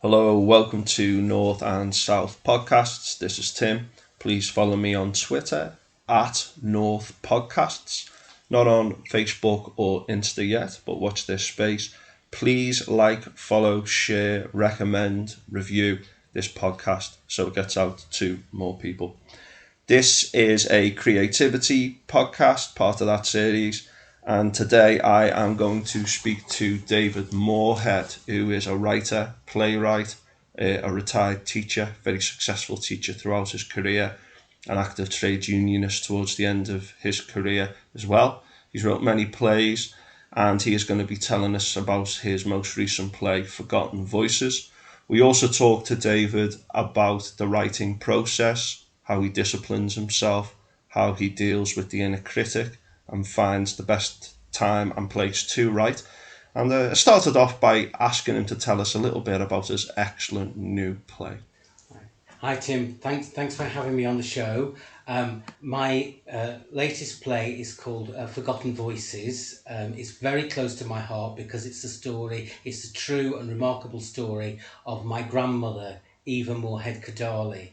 Hello, welcome to North and South Podcasts. This is Tim. Please follow me on Twitter at North Podcasts. Not on Facebook or Insta yet, but watch this space. Please like, follow, share, recommend, review this podcast so it gets out to more people. This is a creativity podcast, part of that series. And today I am going to speak to David Moorhead, who is a writer, playwright, a retired teacher, very successful teacher throughout his career, an active trade unionist towards the end of his career as well. He's wrote many plays, and he is going to be telling us about his most recent play, Forgotten Voices. We also talked to David about the writing process, how he disciplines himself, how he deals with the inner critic and finds the best time and place to write. And I started off by asking him to tell us a little bit about his excellent new play. Hi Tim, thanks for having me on the show. My latest play is called Forgotten Voices. It's very close to my heart because it's a true and remarkable story of my grandmother, Eva Moorhead Kadali.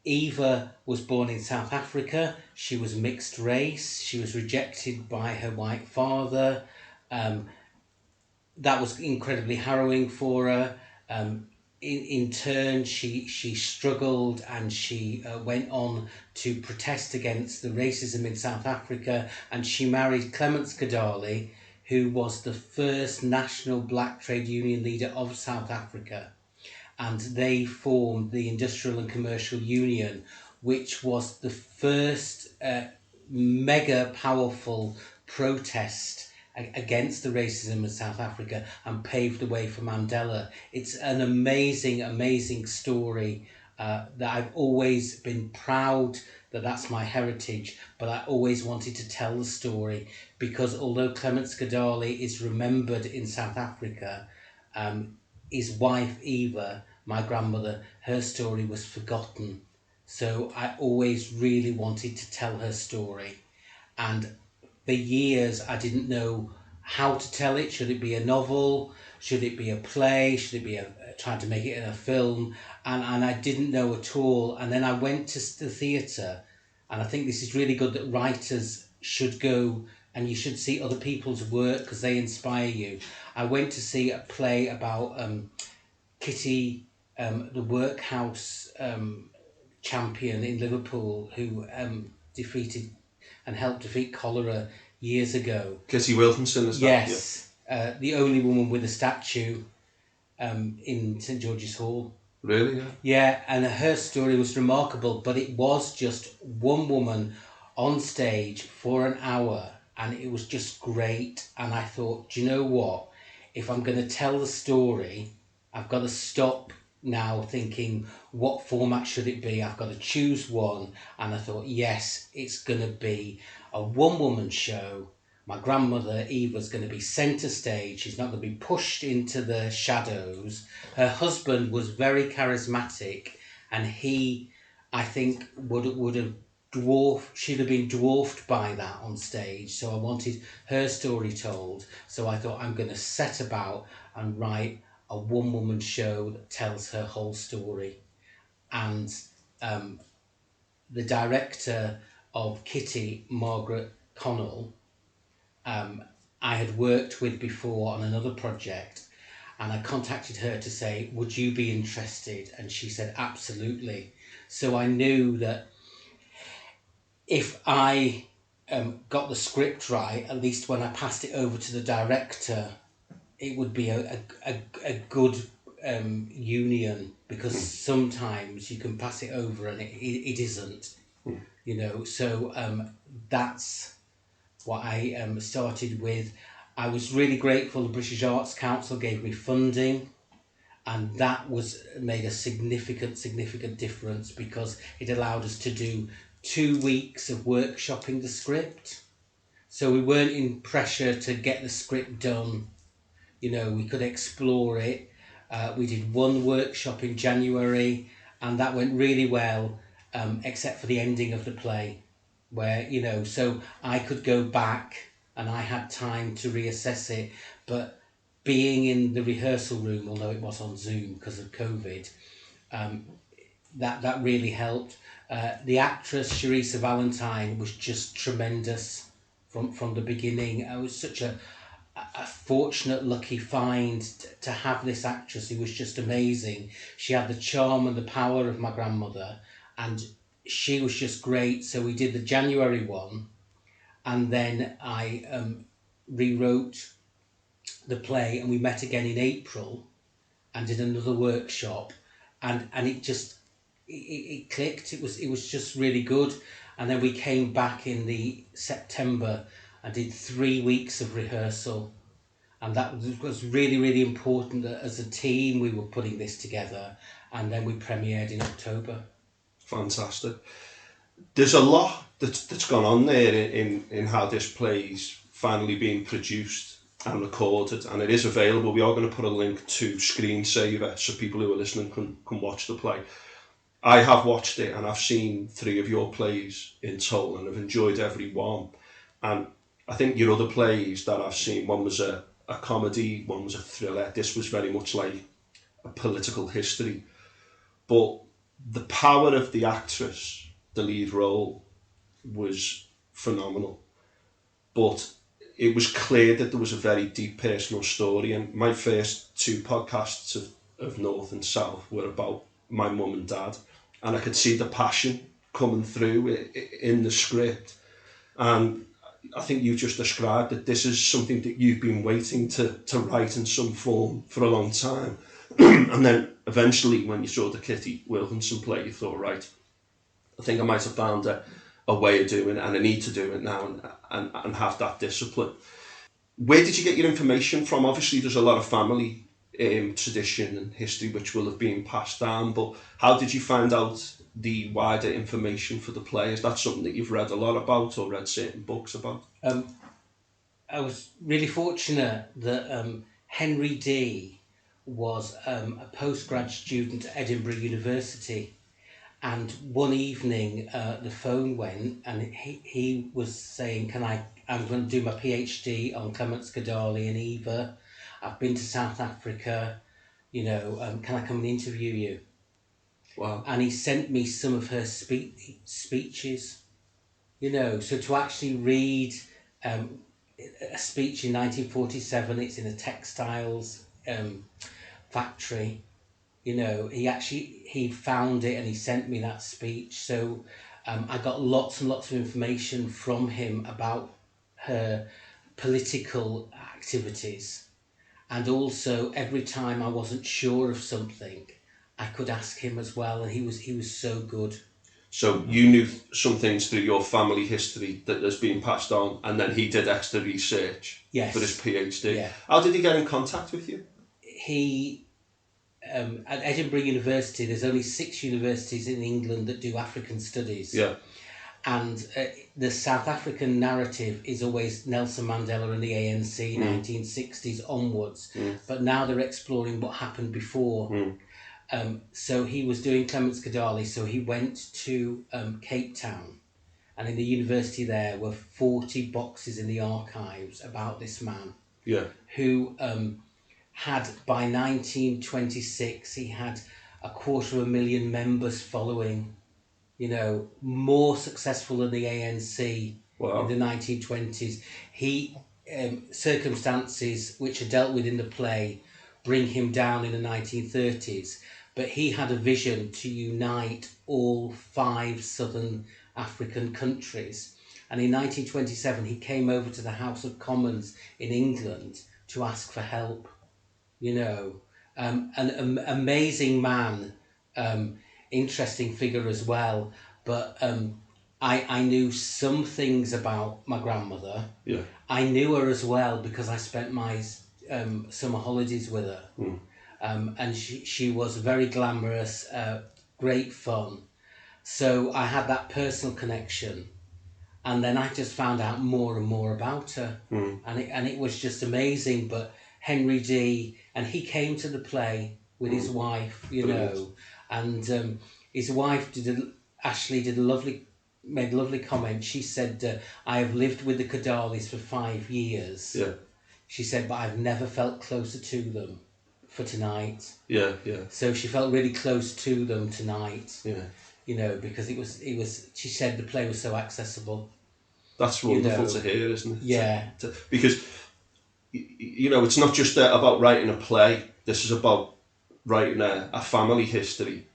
Eva was born in South Africa. She was mixed race. She was rejected by her white father. Um, that was incredibly harrowing for her. In turn, she struggled and she went on to protest against the racism in South Africa, and she married Clements Kadali, who was the first national black trade union leader of South Africa, and they formed the Industrial and Commercial Union, which was the first mega powerful protest against the racism in South Africa and paved the way for Mandela. It's an amazing story that I've always been proud that that's my heritage, but I always wanted to tell the story because although Clements Kadali is remembered in South Africa, his wife Eva, my grandmother, her story was forgotten. So I always really wanted to tell her story. And for years I didn't know how to tell it. Should it be a novel? Should it be a play? Should it be trying to make it in a film? And I didn't know at all. And then I went to the theatre, and I think this is really good that writers should go and you should see other people's work because they inspire you. I went to see a play about Kitty, the workhouse champion in Liverpool, who defeated and helped defeat cholera years ago. Kitty Wilkinson, is that? Yes, the only woman with a statue in St George's Hall. Really? Yeah. Yeah, and her story was remarkable, but it was just one woman on stage for an hour, and it was just great. And I thought, do you know what? If I'm going to tell the story, I've got to stop now thinking, what format should it be? I've got to choose one. And I thought, yes, it's going to be a one-woman show. My grandmother Eva's going to be centre stage. She's not going to be pushed into the shadows. Her husband was very charismatic, and he, I think, would have she'd have been dwarfed by that on stage. So I wanted her story told. So I thought, I'm going to set about and write a one-woman show that tells her whole story. And the director of Kitty, Margaret Connell, I had worked with before on another project, and I contacted her to say, would you be interested? And she said, absolutely. So I knew that if I got the script right, at least when I passed it over to the director, it would be a good union, because sometimes you can pass it over and it isn't, So that's what I started with. I was really grateful the British Arts Council gave me funding, and that was made a significant difference because it allowed us to do 2 weeks of workshopping the script. So we weren't in pressure to get the script done. We could explore it. We did one workshop in January, and that went really well, except for the ending of the play, where, so I could go back and I had time to reassess it. But being in the rehearsal room, although it was on Zoom because of COVID, that really helped. The actress Sharissa Valentine was just tremendous from the beginning. It was such a fortunate, lucky find to have this actress who was just amazing. She had the charm and the power of my grandmother, and she was just great. So we did the January one, and then I rewrote the play, and we met again in April and did another workshop, and it clicked. It was just really good, and then we came back in the September and did 3 weeks of rehearsal, and that was really, really important that as a team we were putting this together, and then we premiered in October. Fantastic. There's a lot that's gone on there in how this play's finally being produced and recorded, and it is available. We are going to put a link to Screensaver so people who are listening can watch the play. I have watched it and I've seen 3 of your plays in total and I've enjoyed every one. And I think your other plays that I've seen, one was a comedy, one was a thriller. This was very much like a political history. But the power of the actress, the lead role, was phenomenal. But it was clear that there was a very deep personal story. And my first 2 podcasts of North and South were about my mum and dad. And I could see the passion coming through in the script. And I think you just described that this is something that you've been waiting to write in some form for a long time. And then eventually when you saw the Kitty Wilkinson play, you thought, right, I think I might have found a way of doing it and I need to do it now and have that discipline. Where did you get your information from? Obviously there's a lot of family tradition and history which will have been passed down, but how did you find out the wider information for the play? Is that something that you've read a lot about or read certain books about? I was really fortunate that Henry D was a postgrad student at Edinburgh University, and one evening the phone went and he was saying, I'm going to do my PhD on Clements Gadali and Eva. I've been to South Africa, can I come and interview you? Wow. And he sent me some of her speeches, so to actually read a speech in 1947, it's in a textiles factory. He found it and he sent me that speech. So I got lots and lots of information from him about her political activities. And also every time I wasn't sure of something, I could ask him as well. And he was so good. So you knew some things through your family history that has been passed on, and then he did extra research for his PhD. Yeah. How did he get in contact with you? He at Edinburgh University, there's only 6 universities in England that do African studies. Yeah. And the South African narrative is always Nelson Mandela and the ANC, 1960s onwards. But now they're exploring what happened before. So he was doing Clements Gadali, so he went to Cape Town, and in the university there were 40 boxes in the archives about this man. Yeah. Who had, by 1926, he had 250,000 members following, more successful than the ANC. Wow. In the 1920s. He circumstances which are dealt with in the play bring him down in the 1930s, but he had a vision to unite all 5 southern African countries. And in 1927 he came over to the House of Commons in England to ask for help. An amazing man, interesting figure as well. But I knew some things about my grandmother. Yeah. I knew her as well because I spent my summer holidays with her. And she was very glamorous, great fun. So I had that personal connection. And then I just found out more and more about her. And it was just amazing. But Henry D, and he came to the play with his wife, and his wife made a lovely comment. She said, I have lived with the Kadalis for 5 years. Yeah. she said, but I've never felt closer to them for tonight. Yeah. So she felt really close to them tonight. Yeah. You know, because it was. She said the play was so accessible. That's You wonderful know, to hear, isn't it? yeah. Because, you know, it's not just about writing a play. This is about writing a family history,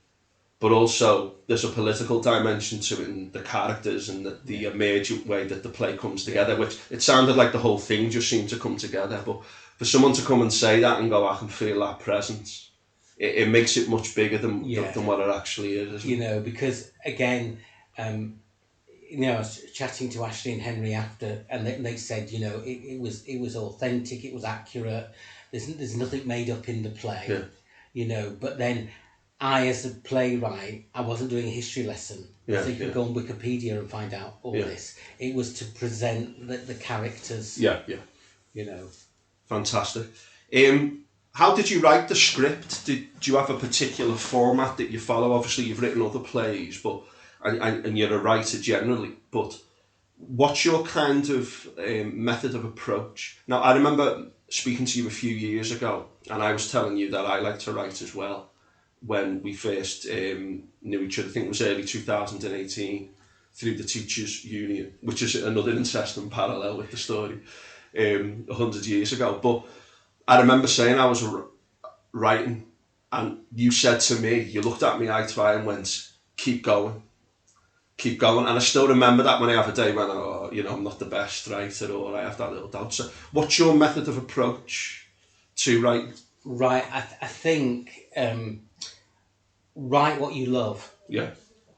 but also there's a political dimension to it, and the characters and the emergent way that the play comes together, which it sounded like the whole thing just seemed to come together. But for someone to come and say that and go, I can feel that presence, it makes it much bigger than what it actually is, isn't You it? know, because again, you know, I was chatting to Ashley and Henry after, and they said, you know, it was authentic, it was accurate. There's nothing made up in the play. Yeah. You know, but then I, as a playwright, I wasn't doing a history lesson. Yeah, So you can go on Wikipedia and find out all Yeah. this. It was to present the characters. Yeah. You know. Fantastic. How did you write the script? Do you have a particular format that you follow? Obviously, you've written other plays, but and you're a writer generally. But what's your kind of method of approach? Now, I remember speaking to you a few years ago, and I was telling you that I like to write as well. When we first knew each other, I think it was early 2018, through the Teachers Union, which is another interesting parallel with the story. 100 years ago, but I remember saying I was writing, and you said to me, you looked at me eye to eye and went, keep going, and I still remember that when I have a day when I'm not the best writer, or I have that little doubt. So what's your method of approach to writing? Right, I think write what you love. Yeah.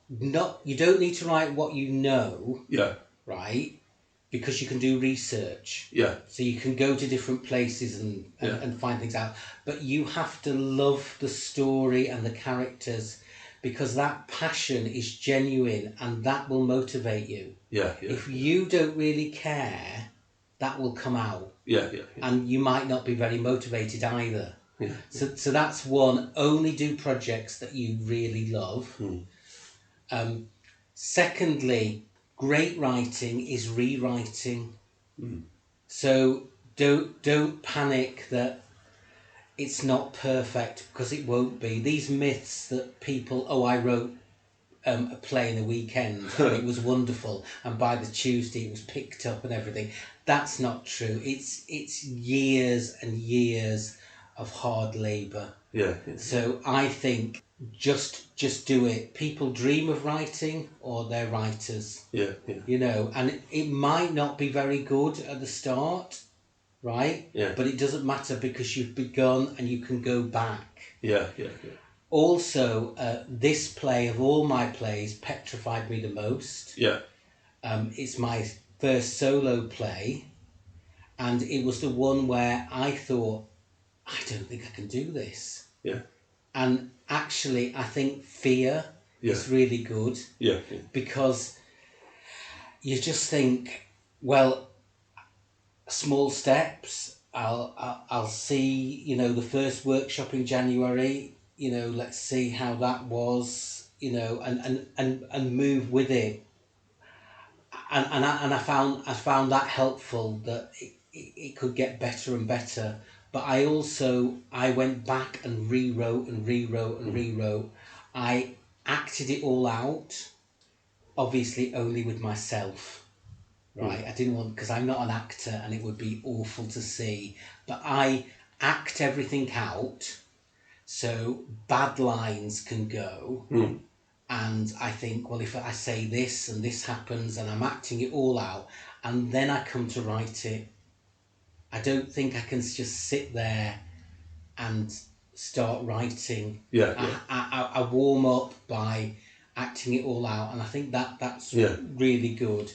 You don't need to write what you know. Yeah. Right, because you can do research. Yeah. So you can go to different places and find things out. But you have to love the story and the characters, because that passion is genuine and that will motivate you. Yeah. If you don't really care, that will come out. Yeah. And you might not be very motivated either. Yeah. So that's one. Only do projects that you really love. Secondly, great writing is rewriting. So don't panic that it's not perfect, because it won't be. These myths that people, I wrote a play in a weekend and it was wonderful, and by the Tuesday it was picked up and everything. That's not true. It's years and years of hard labour. Yeah. So I think just do it. People dream of writing, or they're writers. Yeah. You know, and it might not be very good at the start, right? Yeah. But it doesn't matter, because you've begun and you can go back. Yeah. Also, this play of all my plays petrified me the most. Yeah. It's my first solo play, and it was the one where I thought, I don't think I can do this. Yeah. And actually, I think fear is really good. Yeah. Because you just think, well, small steps. I'll see. You know, the first workshop in January. You know, let's see how that was. You know, and move with it. And I found that helpful, that it could get better and better. But I went back and rewrote and rewrote. I acted it all out, obviously only with myself. Right, I didn't want, because I'm not an actor and it would be awful to see, but I act everything out, so bad lines can go. And I think, well, if I say this and this happens, and I'm acting it all out, and then I come to write it, I don't think I can just sit there and start writing. I warm up by acting it all out, and I think that's really good.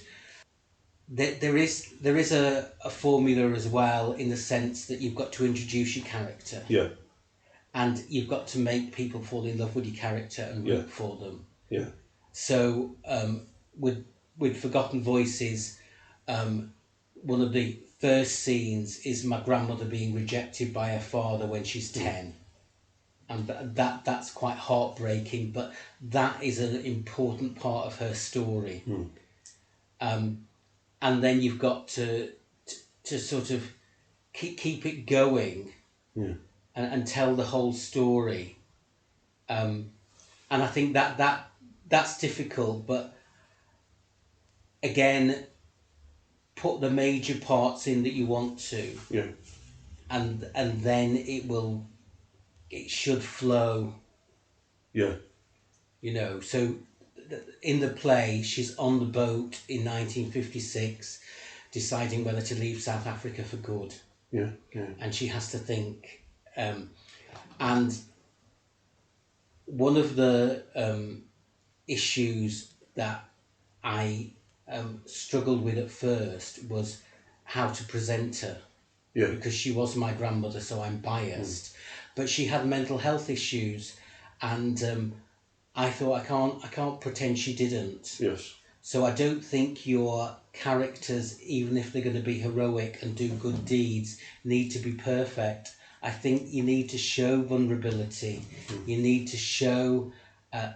There is a formula as well, in the sense that you've got to introduce your character. Yeah. And you've got to make people fall in love with your character and root for them. Yeah. So with Forgotten Voices, one of the first scenes is my grandmother being rejected by her father when she's 10. And that's quite heartbreaking, but that is an important part of her story. And then you've got to sort of keep it going, and tell the whole story. And I think that's difficult, but again, put the major parts in that you want to, and then it should flow. So in the play, she's on the boat in 1956, deciding whether to leave South Africa for good. And she has to think. And one of the issues that I struggled with at first was how to present her. Because she was my grandmother, so I'm biased. But she had mental health issues, and I thought I can't pretend she didn't. So I don't think your characters, even if they're going to be heroic and do good deeds, need to be perfect. I think you need to show vulnerability. You need to show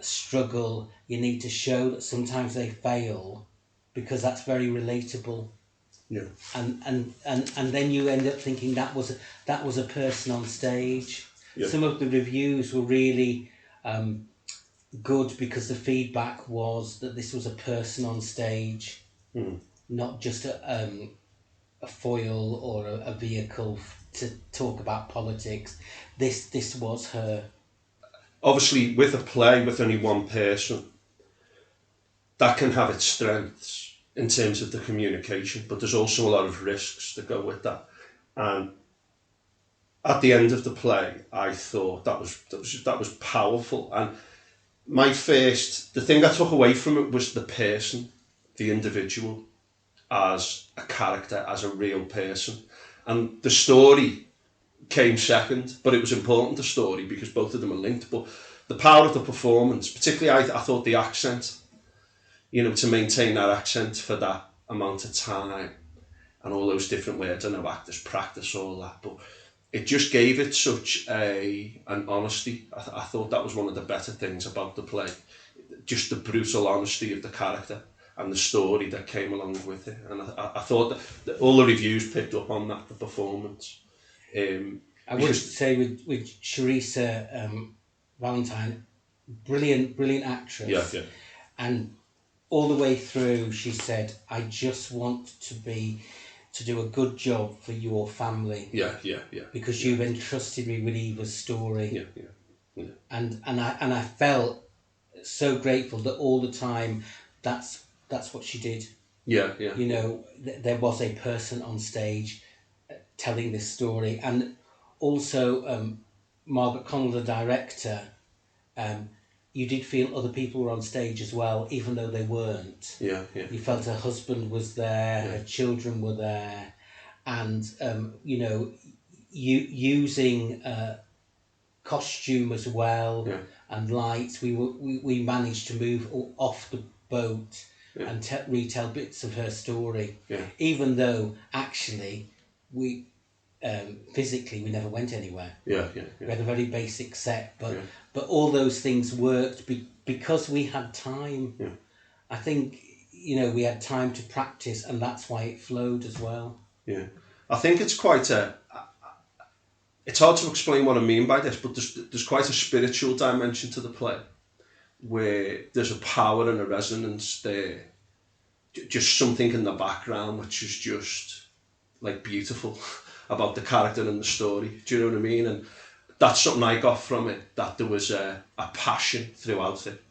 struggle. You need to show that sometimes they fail, because that's very relatable. And then you end up thinking that was a person on stage. Some of the reviews were really good, because the feedback was that this was a person on stage, not just a foil or a vehicle to talk about politics. This was her. Obviously, with a play with only one person, that can have its strengths in terms of the communication, but there's also a lot of risks that go with that. And at the end of the play, I thought that was powerful. And the thing I took away from it was the person, the individual, as a character, as a real person. And the story came second, but it was important, the story, because both of them are linked. But the power of the performance, particularly I thought the accent, to maintain that accent for that amount of time, and all those different words. I know actors practice all that, but it just gave it such an honesty. I thought that was one of the better things about the play, just the brutal honesty of the character and the story that came along with it. And I thought that all the reviews picked up on that, the performance. I would say with Charissa Valentine, brilliant actress. And all the way through, she said, "I just want to do a good job for your family." Because you've entrusted me with Eva's story. And I felt so grateful that all the time that's what she did. There was a person on stage telling this story. And also Margaret Connell, the director, you did feel other people were on stage as well, even though they weren't. You felt her husband was there, her children were there, and using costume as well, and lights. We managed to move off the boat and retell bits of her story, even though actually we physically we never went anywhere. We had a very basic set, but all those things worked because we had time. I think we had time to practice, and that's why it flowed as well. I think it's quite it's hard to explain what I mean by this, but there's quite a spiritual dimension to the play, where there's a power and a resonance there, just something in the background which is just like beautiful about the character and the story. Do you know what I mean? And that's something I got from it, that there was a passion throughout it.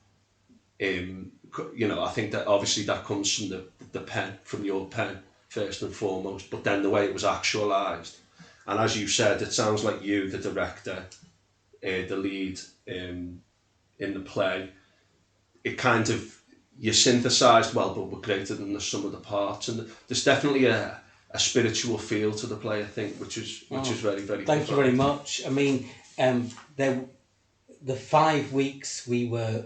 I think that obviously that comes from the pen, from your pen first and foremost, but then the way it was actualised. And as you said, it sounds like you, the director, the lead in the play, it kind of, you synthesised well, but we're greater than the sum of the parts. And there's definitely a spiritual feel to the play, I think, which is very, very Thank you very much. I mean, the 5 weeks we were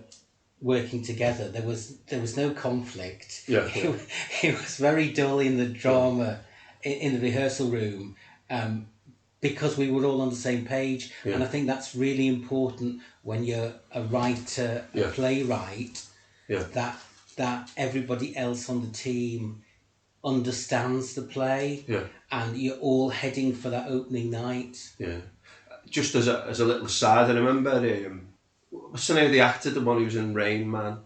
working together, there was no conflict. It was very dull in the drama, in the rehearsal room, because we were all on the same page. And I think that's really important when you're a writer, a playwright, that everybody else on the team understands the play, Yeah. and you're all heading for that opening night. Yeah. Just as a little aside, I remember what's the name of the actor, the one who was in Rain Man,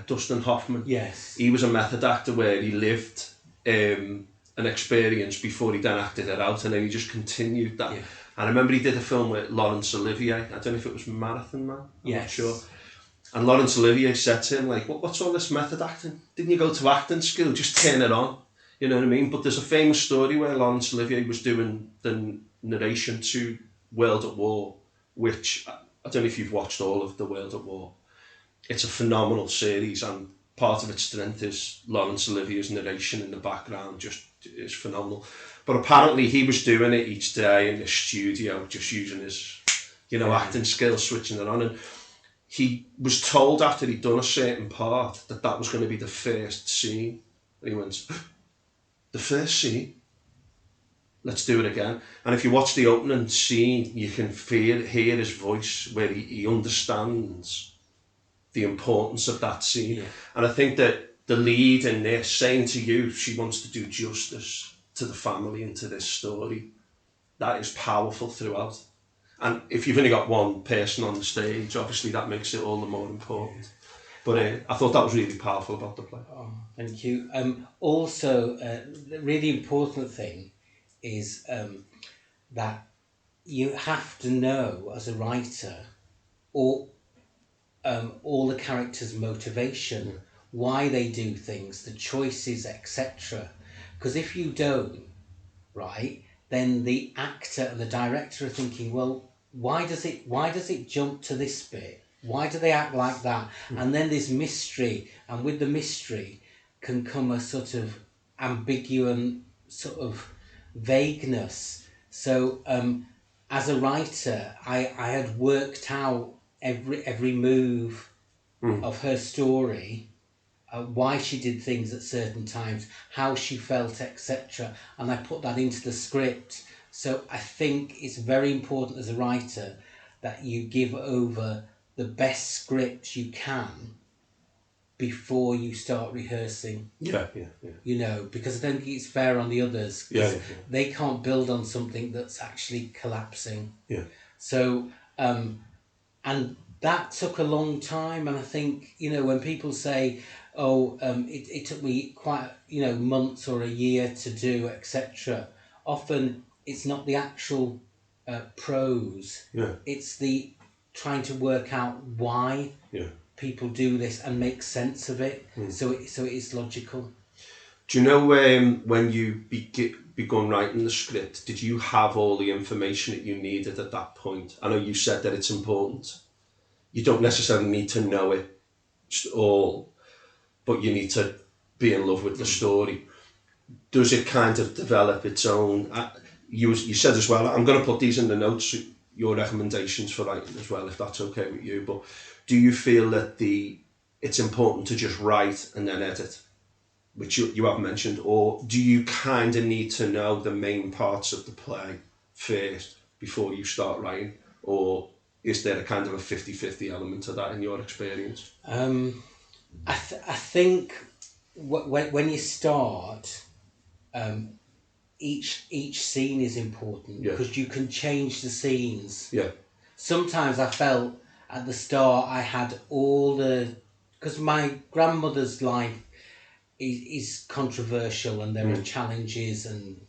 Dustin Hoffman. Yes. He was a method actor where he lived an experience before he then acted it out, and then he just continued that. Yeah. And I remember he did a film with Laurence Olivier. I don't know if it was Marathon Man. I'm not sure. And Laurence Olivier said to him, like, what's all this method acting? Didn't you go to acting school? Just turn it on. You know what I mean? But there's a famous story where Laurence Olivier was doing the narration to World at War, which, I don't know if you've watched all of the World at War. It's a phenomenal series, and part of its strength is Laurence Olivier's narration in the background just is phenomenal. But apparently he was doing it each day in the studio, just using his, acting skills, switching it on. And he was told after he'd done a certain part that was going to be the first scene. And he went, the first scene? Let's do it again. And if you watch the opening scene, you can hear his voice where he understands the importance of that scene. Yeah. And I think that the lead in this, saying to you she wants to do justice to the family and to this story, that is powerful throughout. And if you've only got one person on the stage, obviously that makes it all the more important. But I thought that was really powerful about the play. Oh, thank you. Also, the really important thing is that you have to know as a writer all the characters' motivation, why they do things, the choices, etc. Because if you don't, right, then the actor and the director are thinking, well, why does it jump to this bit? Why do they act like that? And then there's mystery, and with the mystery can come a sort of ambiguous sort of vagueness. So as a writer, I had worked out every move of her story, why she did things at certain times, how she felt, etc. And I put that into the script. So I think it's very important as a writer that you give over the best script you can before you start rehearsing. Yeah. Because I don't think it's fair on the others. Yeah. They can't build on something that's actually collapsing. Yeah. So, and that took a long time. And I think, when people say, it took me quite, months or a year to do, etc. Often it's not the actual prose. Yeah. It's the trying to work out why people do this and make sense of it. So it is logical. Do you know when you begun writing the script, did you have all the information that you needed at that point? I know you said that it's important. You don't necessarily need to know it all, but you need to be in love with the story. Does it kind of develop its own? You said as well, I'm going to put these in the notes, your recommendations for writing as well, if that's okay with you. But do you feel that it's important to just write and then edit, which you have mentioned, or do you kind of need to know the main parts of the play first before you start writing, or is there a kind of a 50-50 element to that in your experience? I think when you start, each scene is important because you can change the scenes. Yeah. Sometimes I felt at the start I had because my grandmother's life is controversial, and there are challenges and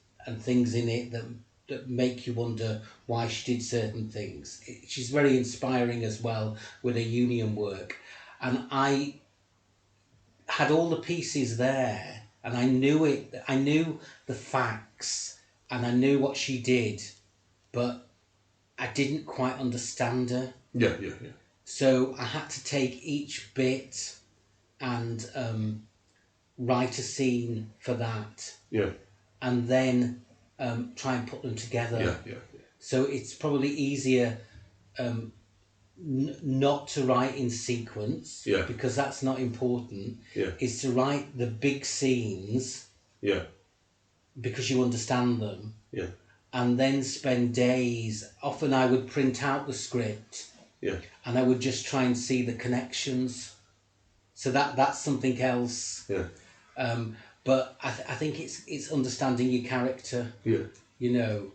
things in it that make you wonder why she did certain things. She's very inspiring as well with her union work, and I had all the pieces there, and I knew it. I knew the facts, and I knew what she did, but I didn't quite understand her. Yeah. So I had to take each bit and write a scene for that. Yeah. And then try and put them together. Yeah. So it's probably easier not to write in sequence, because that's not important. Is to write the big scenes, because you understand them, and then spend days. Often I would print out the script, and I would just try and see the connections. So that's something else. but I think it's understanding your character, Yeah. you know,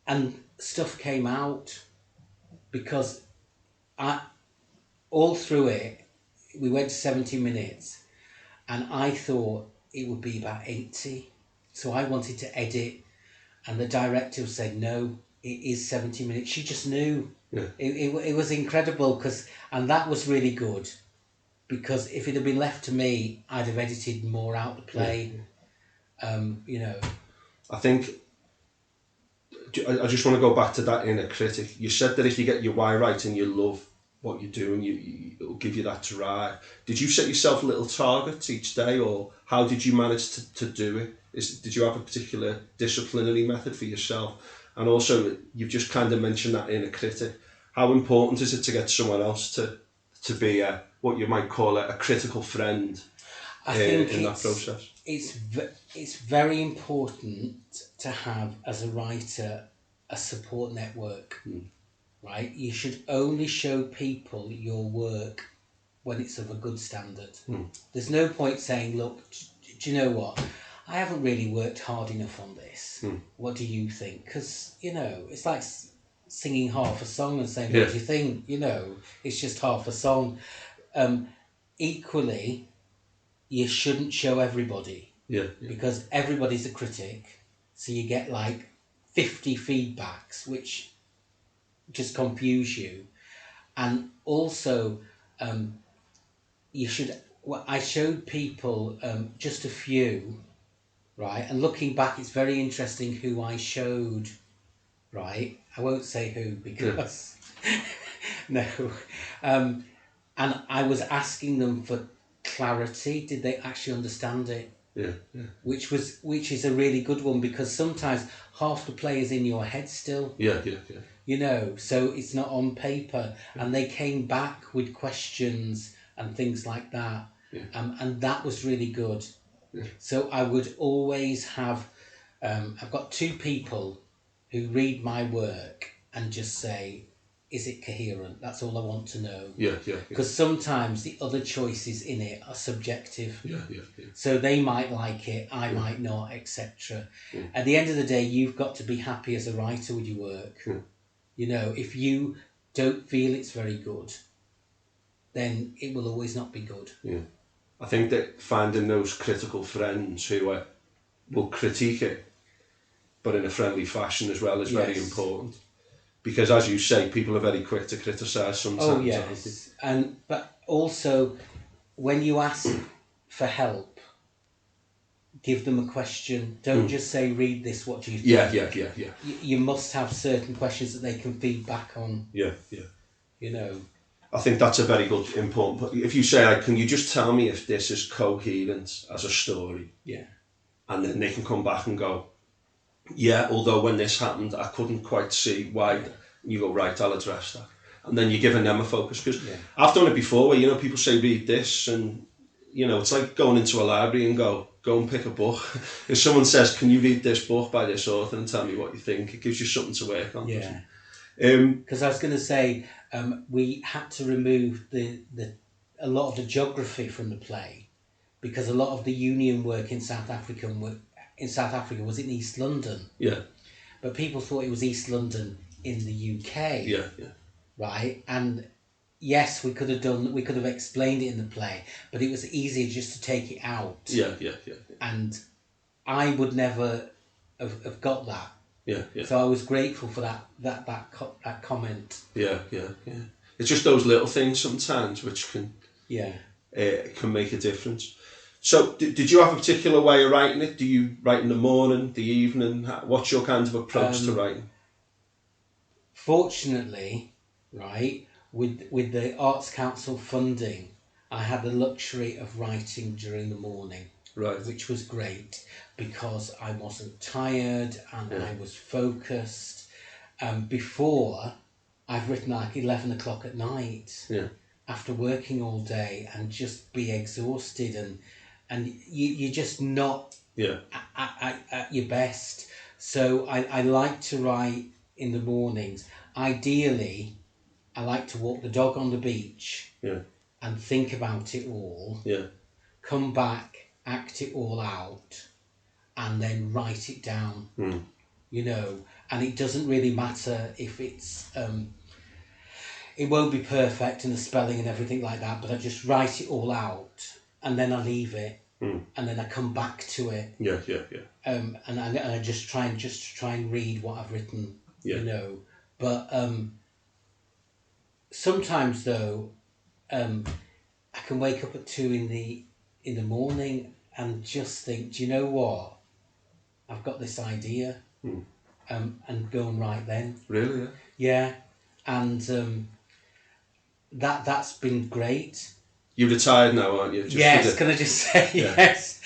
and stuff came out because I all through it we went to 70 minutes, and I thought it would be about 80, so I wanted to edit, and the director said no, it is 70 minutes. She just knew. Yeah. It was incredible, and that was really good, because if it had been left to me, I'd have edited more out the play. You know. I think I just want to go back to that inner critic. You said that if you get your why right and you love what you're doing, it'll give you that drive. Did you set yourself little targets each day, or how did you manage to do it? Did you have a particular disciplinary method for yourself? And also, you've just kind of mentioned that inner critic. How important is it to get someone else to be what you might call a critical friend I think in that process? It's very important to have, as a writer, a support network, right? You should only show people your work when it's of a good standard. There's no point saying, look, do you know what? I haven't really worked hard enough on this. What do you think? Because, you know, it's like singing half a song and saying, what do you think? You know, it's just half a song. Equally, you shouldn't show everybody, because everybody's a critic, so you get like 50 feedbacks which just confuse you. And also, you should I showed people just a few, right? And looking back, it's very interesting who I showed, right? I won't say who, because no. And I was asking them for clarity. Did they actually understand it? Yeah. Which is a really good one, because sometimes half the play is in your head still. Yeah. You know, so it's not on paper, and they came back with questions and things like that, and that was really good. So I would always have, I've got two people who read my work and just say, is it coherent? That's all I want to know. Yeah. Because sometimes the other choices in it are subjective. Yeah. So they might like it, I might not, etc. At the end of the day, you've got to be happy as a writer with your work. You know, if you don't feel it's very good, then it will always not be good. Yeah. I think that finding those critical friends who will critique it, but in a friendly fashion as well, is very important. Because, as you say, people are very quick to criticise sometimes. Oh yes, but also when you ask for help, give them a question. Don't just say, "Read this. What do you think?" Yeah. You must have certain questions that they can feed back on. Yeah. You know. I think that's a very good, important. If you say, like, "Can you just tell me if this is coherent as a story?" Yeah. And then they can come back and go, "Yeah, although when this happened, I couldn't quite see why." And you go, "Right, I'll address that." And then you're giving them a focus. Because I've done it before where, you know, people say, "Read this," and, you know, it's like going into a library and go and pick a book. If someone says, "Can you read this book by this author and tell me what you think?" It gives you something to work on. Yeah. Because I was going to say, we had to remove a lot of the geography from the play, because a lot of the union work in South Africa was in East London. Yeah. But people thought it was East London in the UK. Yeah. Right? And yes, we could have explained it in the play, but it was easier just to take it out. Yeah. And I would never have got that. Yeah. So I was grateful for that comment. Yeah. It's just those little things sometimes which can make a difference. So, did you have a particular way of writing it? Do you write in the morning, the evening? What's your kind of approach to writing? Fortunately, right, with the Arts Council funding, I had the luxury of writing during the morning. Right. Which was great, because I wasn't tired and I was focused. Before, I've written like 11 o'clock at night after working all day, and just be exhausted, and you're just not at your best. So I like to write in the mornings. Ideally, I like to walk the dog on the beach and think about it all. Come back act it all out, and then write it down. You know, and it doesn't really matter if it's it won't be perfect in the spelling and everything like that, but I just write it all out, and then I leave it, and then I come back to it. Yeah. And I just try and read what I've written. Yeah. You know, but sometimes though, I can wake up at 2 in the morning and just think, do you know what? I've got this idea, and go and write then. Really? Yeah, and that's been great. You're retired now, aren't you? Yes, can I just say yes?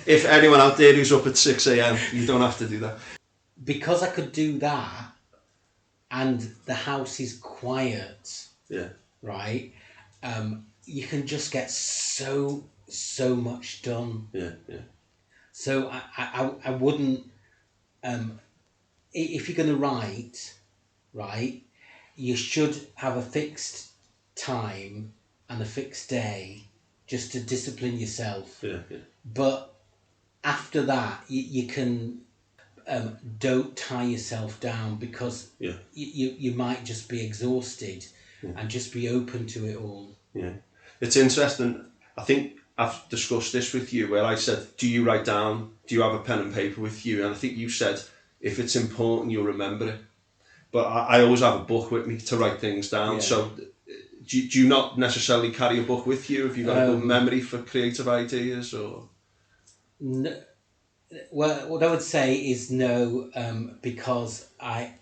If anyone out there who's up at 6 a.m, you don't have to do that. Because I could do that, and the house is quiet. Yeah. Right. You can just get so much done. Yeah. So I wouldn't. If you're going to write, right, you should have a fixed time and a fixed day, just to discipline yourself. Yeah. But after that, you can don't tie yourself down, because you might just be exhausted, and just be open to it all. Yeah. It's interesting. I think I've discussed this with you, where I said, do you write down, do you have a pen and paper with you? And I think you said, if it's important, you'll remember it. But I always have a book with me to write things down. Yeah. So do you not necessarily carry a book with you? Have you got a good memory for creative ideas? Or No, well, what I would say is no, because I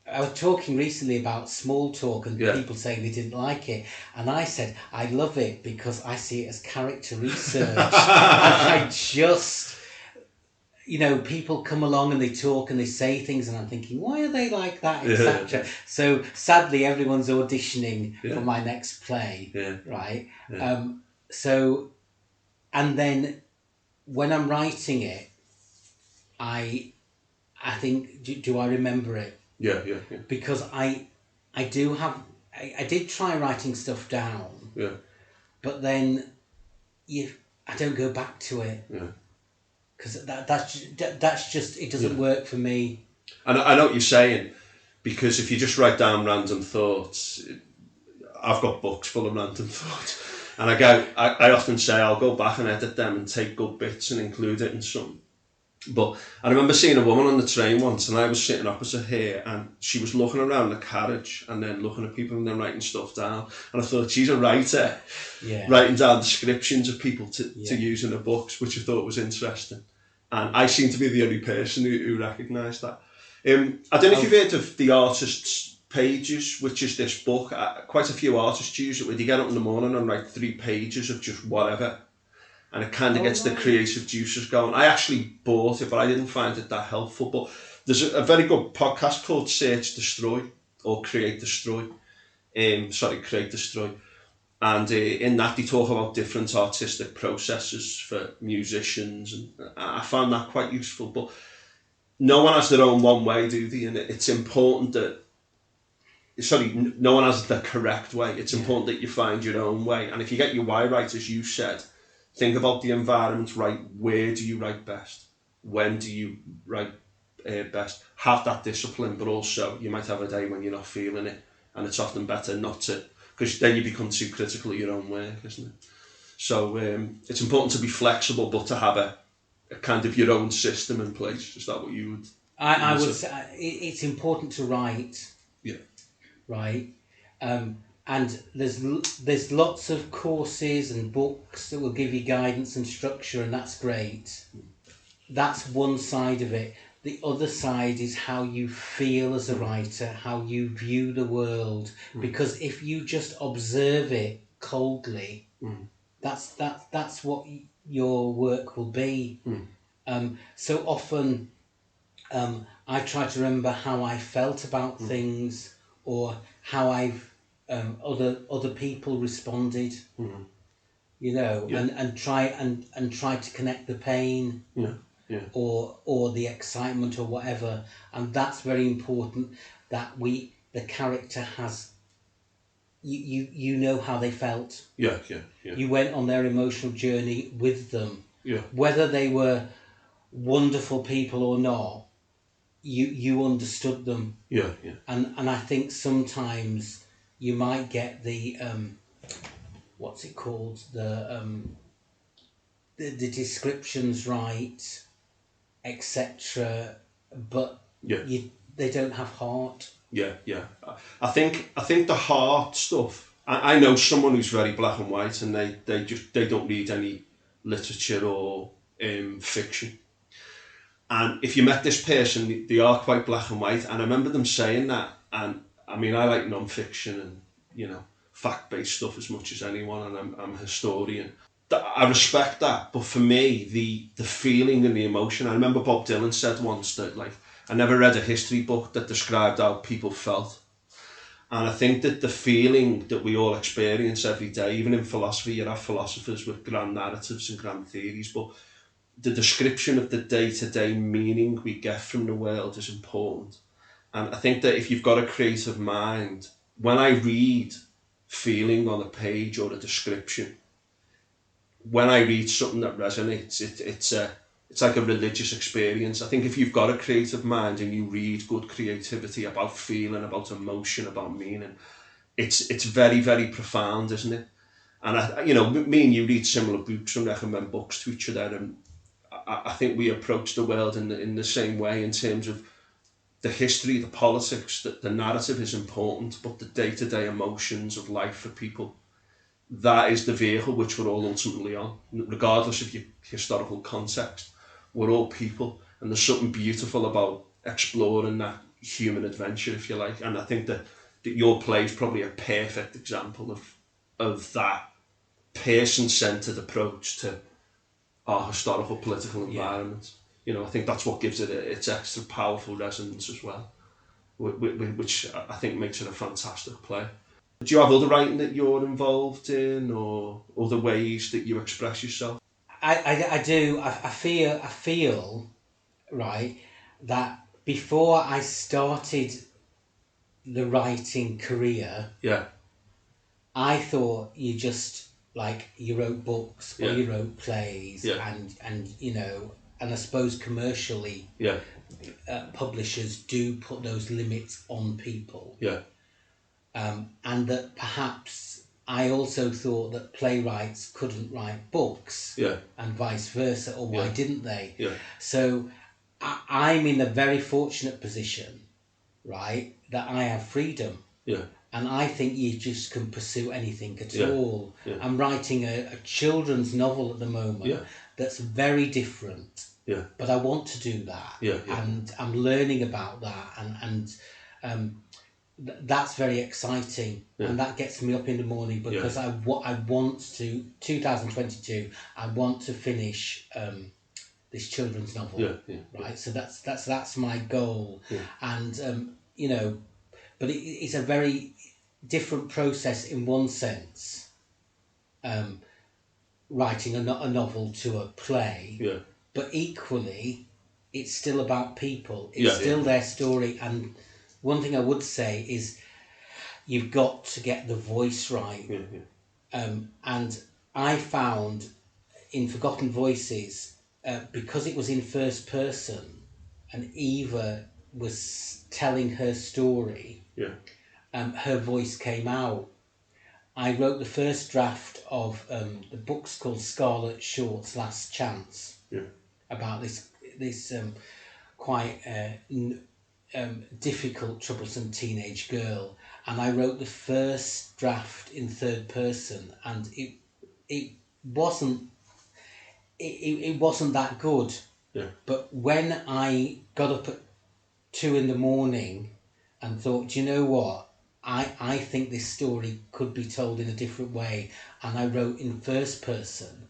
was talking recently about small talk, and people saying they didn't like it, and I said I love it because I see it as character research. And I just, you know, people come along and they talk and they say things, and I'm thinking, why are they like that, etc. So sadly, everyone's auditioning for my next play, right? So, and then when I'm writing it, I think, do I remember it? Yeah. Because I did try writing stuff down. Yeah. But then I don't go back to it. Yeah. Because that's just, it doesn't work for me. I know what you're saying, because if you just write down random thoughts, I've got books full of random thoughts, and I often say I'll go back and edit them and take good bits and include it in some. But I remember seeing a woman on the train once, and I was sitting opposite her, and she was looking around the carriage and then looking at people and then writing stuff down. And I thought, she's a writer, writing down descriptions of people to use in the books, which I thought was interesting. And I seem to be the only person who recognised that. I don't know if you've heard of the Artists' Pages, which is this book. Quite a few artists use it, where they get up in the morning and write 3 pages of just whatever. And it kind of gets the creative juices going. I actually bought it, but I didn't find it that helpful. But there's a very good podcast called Search Destroy, or Create Destroy. Create Destroy. And in that they talk about different artistic processes for musicians, and I found that quite useful. But no one has their own one way, do they? And it's important that, no one has the correct way. It's important that you find your own way. And if you get your why right, as you said, think about the environment, right? Where do you write best? When do you write best? Have that discipline, but also you might have a day when you're not feeling it, and it's often better not to, because then you become too critical of your own work, isn't it? So it's important to be flexible, but to have a kind of your own system in place. Is that what you would? I would say it's important to write. Yeah. Right. And there's lots of courses and books that will give you guidance and structure, and that's great. That's one side of it. The other side is how you feel as a writer, how you view the world. Because if you just observe it coldly, that's what your work will be. So often, I try to remember how I felt about things, or how I've other people responded, you know, and try to connect the pain, or the excitement or whatever, and that's very important, that the character has you know how they felt. Yeah. You went on their emotional journey with them. Yeah. Whether they were wonderful people or not, you understood them. Yeah. And I think sometimes you might get the what's it called, the descriptions right, etc. But Yeah. they don't have heart. Yeah. I think the heart stuff. I know someone who's very black and white, and they don't read any literature or fiction. And if you met this person, they are quite black and white. And I remember them saying that. And I mean, I like non-fiction and, fact-based stuff as much as anyone. And I'm a historian. I respect that. But for me, the feeling and the emotion, I remember Bob Dylan said once that, like, I never read a history book that described how people felt. And I think that the feeling that we all experience every day, even in philosophy, you have philosophers with grand narratives and grand theories, but the description of the day-to-day meaning we get from the world is important. And I think that if you've got a creative mind, when I read feeling on a page or a description, when I read something that resonates, it's like a religious experience. I think if you've got a creative mind and you read good creativity about feeling, about emotion, about meaning, it's very, very profound, isn't it? And me and you read similar books and recommend books to each other, and I think we approach the world in the same way in terms of the history, the politics, the narrative is important, but the day-to-day emotions of life for people, that is the vehicle which we're all ultimately on, regardless of your historical context. We're all people, and there's something beautiful about exploring that human adventure, if you like. And I think that your play is probably a perfect example of that person-centered approach to our historical political environment. I think that's what gives it its extra powerful resonance as well, which I think makes it a fantastic play. Do you have other writing that you're involved in, or other ways that you express yourself? I do. I feel right that before I started the writing career, Yeah, I thought you wrote books or yeah, you wrote plays, yeah, and and I suppose commercially yeah, publishers do put those limits on people, yeah, and that perhaps I also thought that playwrights couldn't write books, yeah, and vice versa, or why yeah, didn't they? yeah, So I'm in a very fortunate position, right, that I have freedom. yeah, And I think you just can pursue anything at yeah, all. yeah, I'm writing a children's novel at the moment yeah, that's very different, yeah, but I want to do that, yeah, yeah, and I'm learning about that, and that's very exciting, yeah, and that gets me up in the morning yeah, because I want to 2022. I want to finish this children's novel, yeah, yeah, right? So that's my goal, yeah, and but it's a very different process in one sense, um, writing a novel to a play, yeah, but equally, it's still about people. It's yeah, yeah, still their story. And one thing I would say is you've got to get the voice right. yeah, yeah, And I found in Forgotten Voices, because it was in first person and Eva was telling her story, yeah, her voice came out. I wrote the first draft of the book's called Scarlett Short's Last Chance, yeah, about this quite difficult, troublesome teenage girl, and I wrote the first draft in third person, and it wasn't it wasn't that good. yeah, But when I got up at 2 in the morning and thought, "Do you know what? I think this story could be told in a different way," and I wrote in first person,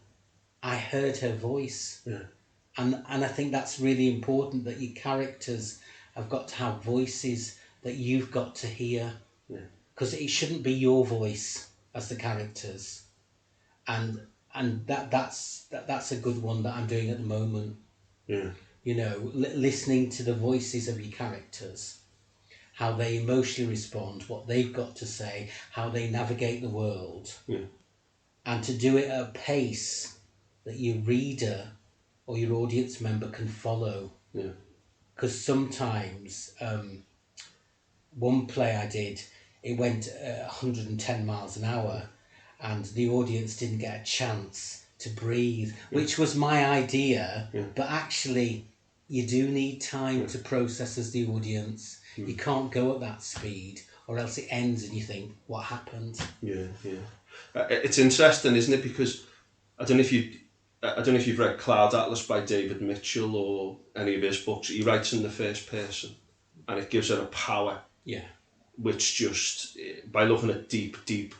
I heard her voice. yeah, And I think that's really important, that your characters have got to have voices that you've got to hear, yeah, because it shouldn't be your voice as the characters. And that's a good one that I'm doing at the moment. yeah, Listening to the voices of your characters how they emotionally respond, what they've got to say, how they navigate the world, and to do it at a pace that your reader or your audience member can follow. Because sometimes one play I did, it went 110 miles an hour, and the audience didn't get a chance to breathe, which was my idea. But actually, you do need time to process as the audience. You can't go at that speed, or else it ends and you think, what happened? It's interesting, isn't it? Because I don't know if you've read Cloud Atlas by David Mitchell or any of his books. He writes in the first person, and it gives it a power. Which just, by looking at deep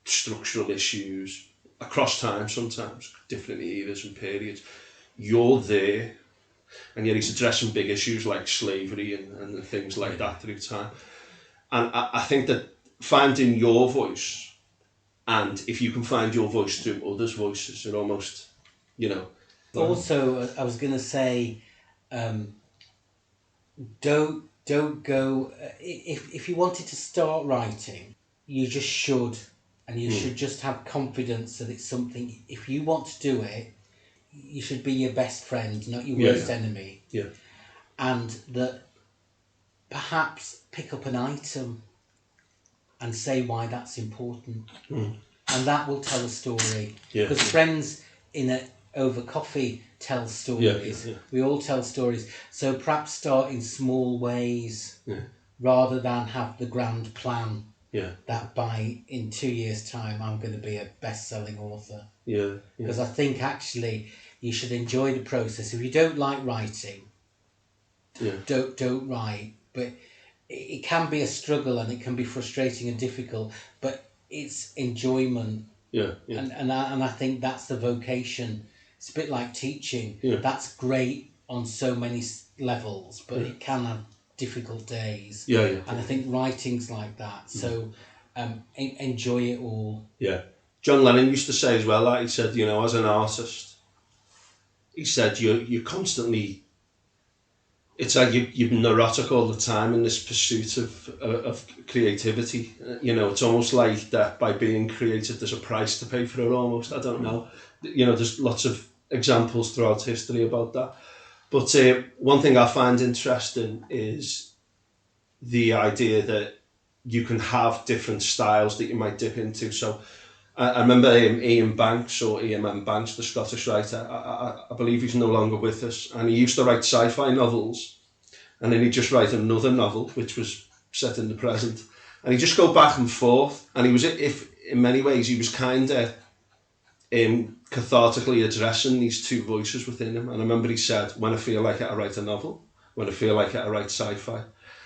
structural issues across time, sometimes different eras and periods, you're there, and yet he's addressing big issues like slavery and things like that through time. And I think that finding your voice, and if you can find your voice through others' voices, it almost, Also, I was going to say, don't go. If you wanted to start writing, you just should, and you should just have confidence that it's something. If you want to do it, you should be your best friend, not your worst enemy. And that perhaps pick up an item and say why that's important, and that will tell a story. Because friends over coffee tell stories. We all tell stories. So perhaps start in small ways rather than have the grand plan that in 2 years' time I'm going to be a best-selling author. Because I think actually you should enjoy the process. If you don't like writing, don't write. But it can be a struggle and it can be frustrating and difficult, but it's enjoyment. And I think that's the vocation. It's a bit like teaching. That's great on so many levels, but it can have difficult days. And I think writing's like that. So enjoy it all. John Lennon used to say as well that he said, as an artist, he said you're constantly. It's like you're neurotic all the time in this pursuit of creativity. It's almost like that by being creative, there's a price to pay for it almost. I don't know. There's lots of examples throughout history about that. But one thing I find interesting is the idea that you can have different styles that you might dip into. So I remember Ian Banks, or E.M.M. Banks, the Scottish writer. I believe he's no longer with us, and he used to write sci-fi novels, and then he'd just write another novel which was set in the present, and he'd just go back and forth. And he was, if in many ways, he was kind of cathartically addressing these two voices within him. And I remember he said, "When I feel like it, I write a novel. When I feel like it, I write sci-fi."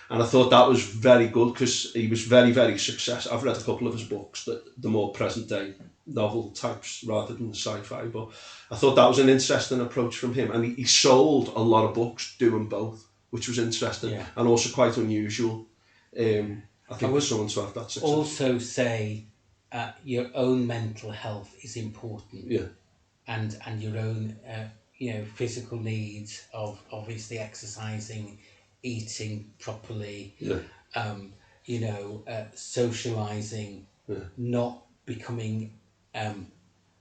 And I thought that was very good, because he was very, very successful. I've read a couple of his books, the more present day novel types rather than the sci-fi, but I thought that was an interesting approach from him. And he sold a lot of books doing both, which was interesting and also quite unusual. I think for someone to have that success. Also say your own mental health is important. And your own physical needs of obviously exercising, eating properly, socializing, not becoming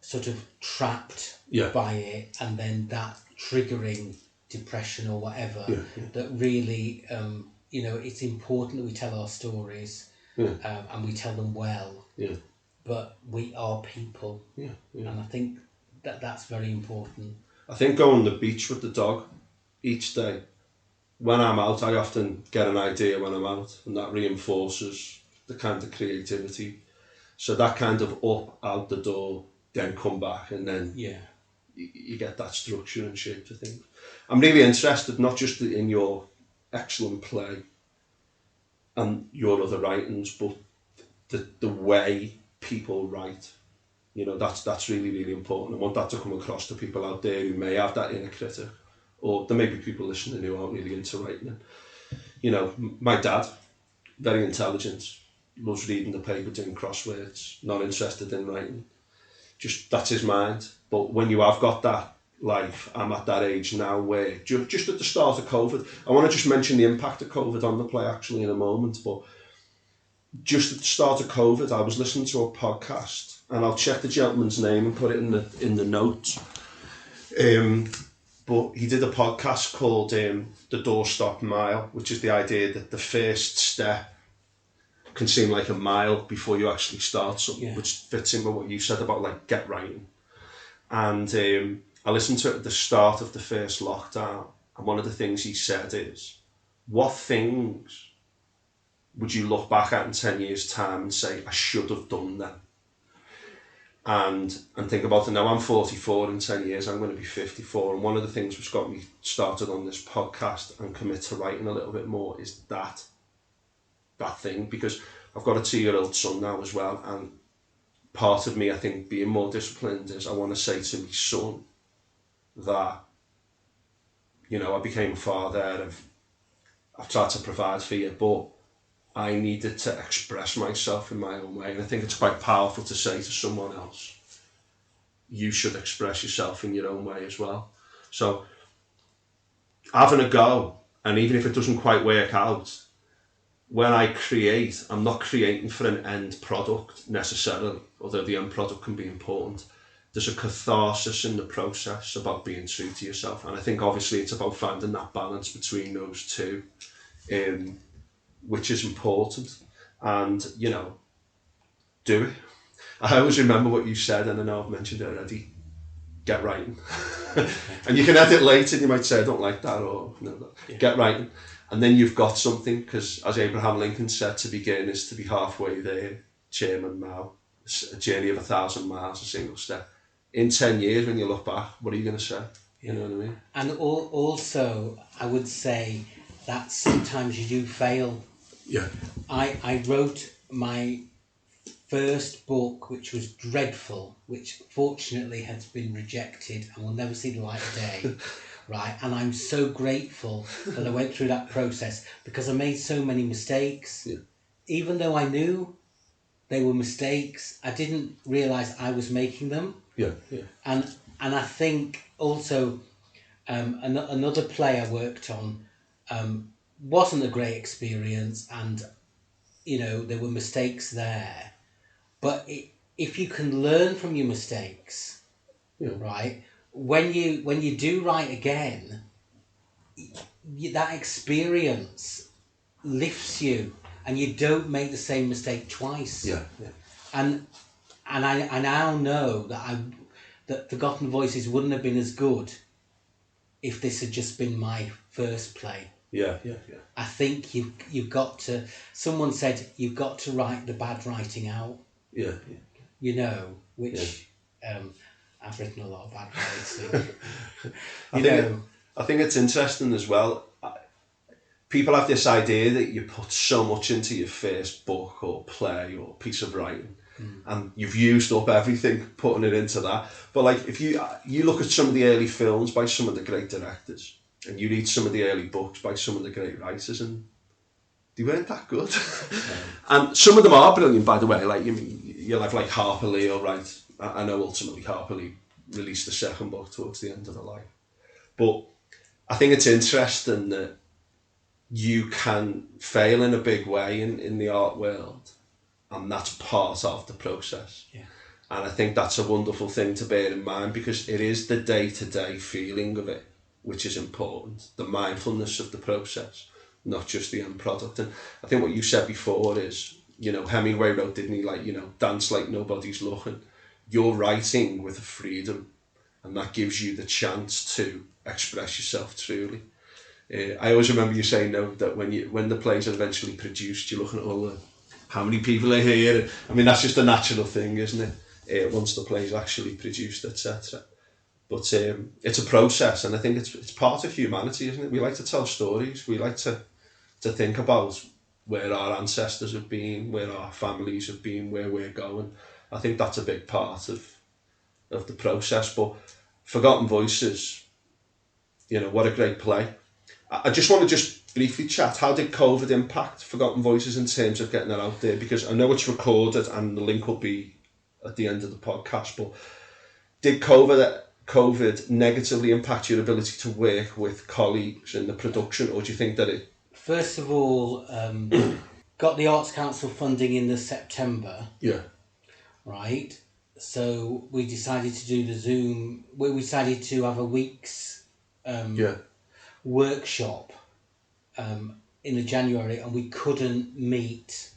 sort of trapped by it, and then that triggering depression or whatever. That really, it's important that we tell our stories and we tell them well. But we are people, and I think that's very important. I think going on the beach with the dog each day, when I'm out, I often get an idea when I'm out, and that reinforces the kind of creativity. So that kind of up, out the door, then come back, and then you get that structure and shape to things. I'm really interested, not just in your excellent play and your other writings, but the way people write. That's really, really important. I want that to come across to people out there who may have that inner critic, or there may be people listening who aren't really into writing. My dad, very intelligent, loves reading the paper, doing crosswords, not interested in writing. Just, that's his mind. But when you have got that life, I'm at that age now where just at the start of COVID, I want to just mention the impact of COVID on the play actually in a moment, but just at the start of COVID, I was listening to a podcast, and I'll check the gentleman's name and put it in the notes. But he did a podcast called the Doorstop Mile, which is the idea that the first step can seem like a mile before you actually start something, which fits in with what you said about like get writing. And I listened to it at the start of the first lockdown, and one of the things he said is, what things would you look back at in 10 years' time and say, I should have done that? And think about it now, I'm 44, in 10 years I'm going to be 54, and one of the things which got me started on this podcast and commit to writing a little bit more is that thing, because I've got a 2-year-old son now as well, and part of me, I think, being more disciplined is I want to say to my son that, you know, I became a father, I've tried to provide for you, but I needed to express myself in my own way. And I think it's quite powerful to say to someone else, you should express yourself in your own way as well. So having a go, and even if it doesn't quite work out, when I create, I'm not creating for an end product necessarily, although the end product can be important. There's a catharsis in the process about being true to yourself. And I think obviously it's about finding that balance between those two, which is important. And, you know, do it. I always remember what you said, and I know I've mentioned it already. Get writing. And you can edit later, you might say, I don't like that, or no. Get writing. And then you've got something, because as Abraham Lincoln said, to begin is to be halfway there. Chairman Mao, a journey of 1,000 miles, a single step. In 10 years, when you look back, what are you going to say? You know what I mean? And also, I would say that sometimes you do fail. Yeah. I wrote my first book, which was dreadful, which fortunately has been rejected and will never see the light of day. Right, and I'm so grateful that I went through that process, because I made so many mistakes. Yeah. Even though I knew they were mistakes, I didn't realise I was making them. Yeah. And I think also another play I worked on wasn't a great experience, and you know there were mistakes there. But if you can learn from your mistakes, right, when you do write again, that experience lifts you, and you don't make the same mistake twice. Yeah. And I now know that Forgotten Voices wouldn't have been as good if this had just been my first play. Yeah. I think you've got to. Someone said you've got to write the bad writing out. Yeah. You know, which I've written a lot of bad writing. I think it's interesting as well. People have this idea that you put so much into your first book or play or piece of writing, and you've used up everything putting it into that. But like, if you look at some of the early films by some of the great directors, and you read some of the early books by some of the great writers, and they weren't that good. And some of them are brilliant, by the way. Like you'll have like Harper Lee, all right. I know ultimately Harper Lee released the second book towards the end of her life, but I think it's interesting that you can fail in a big way in the art world, and that's part of the process. Yeah. And I think that's a wonderful thing to bear in mind, because it is the day-to-day feeling of it which is important, the mindfulness of the process, not just the end product. And I think what you said before is, you know, Hemingway wrote, didn't he, like, you know, dance like nobody's looking. You're writing with a freedom, and that gives you the chance to express yourself truly. I always remember you saying, no, that when the plays are eventually produced, you're looking at all the, how many people are here. I mean, that's just a natural thing, isn't it? Once the play's actually produced, etc. But it's a process, and I think it's part of humanity, isn't it? We like to tell stories. We like to think about where our ancestors have been, where our families have been, where we're going. I think that's a big part of the process. But Forgotten Voices, you know, what a great play. I just want to briefly chat, how did COVID impact Forgotten Voices in terms of getting it out there? Because I know it's recorded and the link will be at the end of the podcast, but did COVID COVID negatively impact your ability to work with colleagues in the production, or do you think that it... First of all, got the Arts Council funding in the September, Yeah, right? So we decided to do the Zoom. We decided to have a week's yeah, workshop in the January, and we couldn't meet